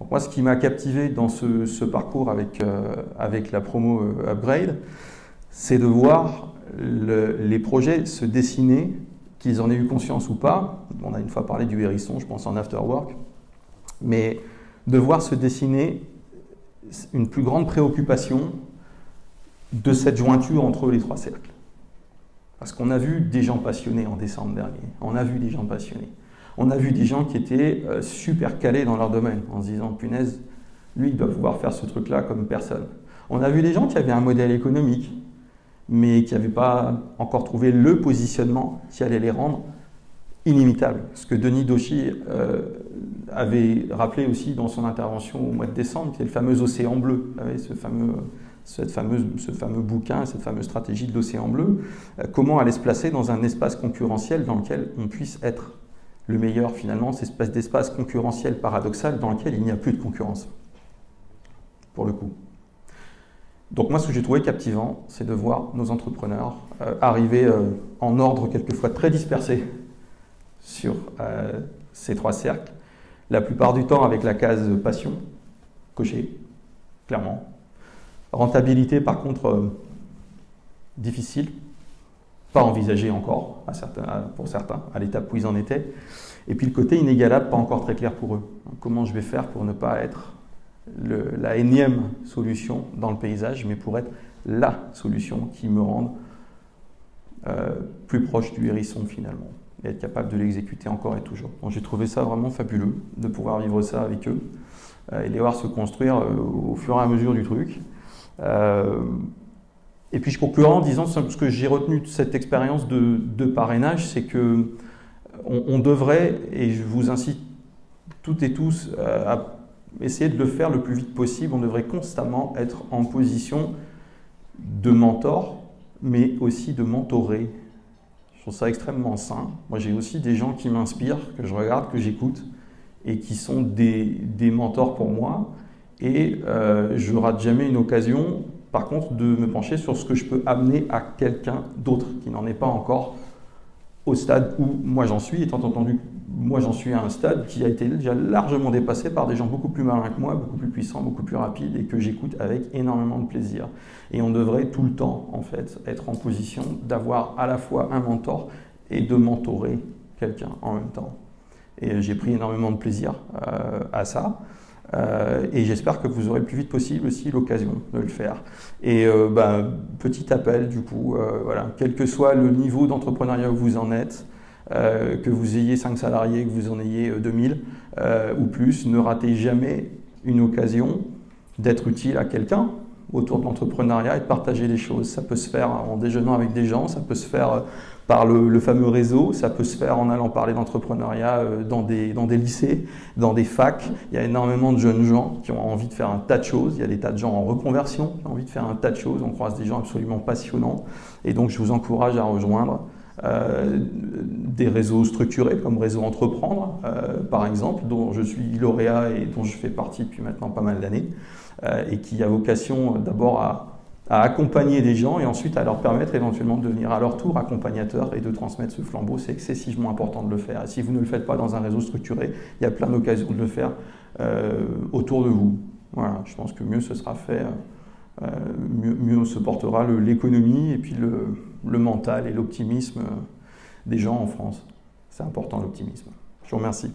Donc moi, ce qui m'a captivé dans ce parcours avec la promo Upgrade, c'est de voir les projets se dessiner, qu'ils en aient eu conscience ou pas. On a une fois parlé du hérisson, je pense en after work, mais de voir se dessiner une plus grande préoccupation de cette jointure entre les trois cercles. Parce qu'on a vu des gens passionnés en décembre dernier, on a vu des gens passionnés. On a vu des gens qui étaient super calés dans leur domaine, en se disant, punaise, lui, il doit pouvoir faire ce truc-là comme personne. On a vu des gens qui avaient un modèle économique, mais qui n'avaient pas encore trouvé le positionnement qui allait les rendre inimitables. Ce que Denis Doshi avait rappelé aussi dans son intervention au mois de décembre, qui est le fameux océan bleu, ce fameux bouquin, cette fameuse stratégie de l'océan bleu, comment aller se placer dans un espace concurrentiel dans lequel on puisse être le meilleur finalement, cette espèce d'espace concurrentiel paradoxal dans lequel il n'y a plus de concurrence, pour le coup. Donc moi, ce que j'ai trouvé captivant, c'est de voir nos entrepreneurs arriver en ordre quelquefois très dispersé sur ces trois cercles, la plupart du temps avec la case passion, cochée, clairement. Rentabilité, par contre, difficile, pas envisagé encore pour certains, à l'étape où ils en étaient. Et puis le côté inégalable, pas encore très clair pour eux. Comment je vais faire pour ne pas être la énième solution dans le paysage, mais pour être la solution qui me rende plus proche du hérisson finalement, et être capable de l'exécuter encore et toujours. Donc j'ai trouvé ça vraiment fabuleux, de pouvoir vivre ça avec eux, et les voir se construire au fur et à mesure du truc. Et puis je conclurai en disant ce que j'ai retenu de cette expérience de parrainage, c'est que on devrait, et je vous incite toutes et tous à essayer de le faire le plus vite possible, on devrait constamment être en position de mentor, mais aussi de mentorer. Je trouve ça extrêmement sain. Moi j'ai aussi des gens qui m'inspirent, que je regarde, que j'écoute, et qui sont des mentors pour moi, et je rate jamais une occasion, par contre, de me pencher sur ce que je peux amener à quelqu'un d'autre qui n'en est pas encore au stade où moi j'en suis, étant entendu que moi j'en suis à un stade qui a été déjà largement dépassé par des gens beaucoup plus malins que moi, beaucoup plus puissants, beaucoup plus rapides, et que j'écoute avec énormément de plaisir. Et on devrait tout le temps, en fait, être en position d'avoir à la fois un mentor et de mentorer quelqu'un en même temps. Et j'ai pris énormément de plaisir à ça. Et j'espère que vous aurez le plus vite possible aussi l'occasion de le faire. Et petit appel du coup, voilà, quel que soit le niveau d'entrepreneuriat où vous en êtes, que vous ayez 5 salariés, que vous en ayez 2000 ou plus, ne ratez jamais une occasion d'être utile à quelqu'un autour de l'entrepreneuriat et de partager des choses. Ça peut se faire en déjeunant avec des gens, ça peut se faire par le fameux réseau, ça peut se faire en allant parler d'entrepreneuriat dans des lycées, dans des facs. Il y a énormément de jeunes gens qui ont envie de faire un tas de choses. Il y a des tas de gens en reconversion qui ont envie de faire un tas de choses. On croise des gens absolument passionnants. Et donc, je vous encourage à rejoindre des réseaux structurés comme Réseau Entreprendre, par exemple, dont je suis lauréat et dont je fais partie depuis maintenant pas mal d'années, et qui a vocation d'abord à accompagner des gens et ensuite à leur permettre éventuellement de devenir à leur tour accompagnateurs et de transmettre ce flambeau. C'est excessivement important de le faire. Et si vous ne le faites pas dans un réseau structuré, il y a plein d'occasions de le faire autour de vous. Voilà, je pense que mieux ce sera fait, mieux se portera l'économie et puis le mental et l'optimisme des gens en France. C'est important l'optimisme. Je vous remercie.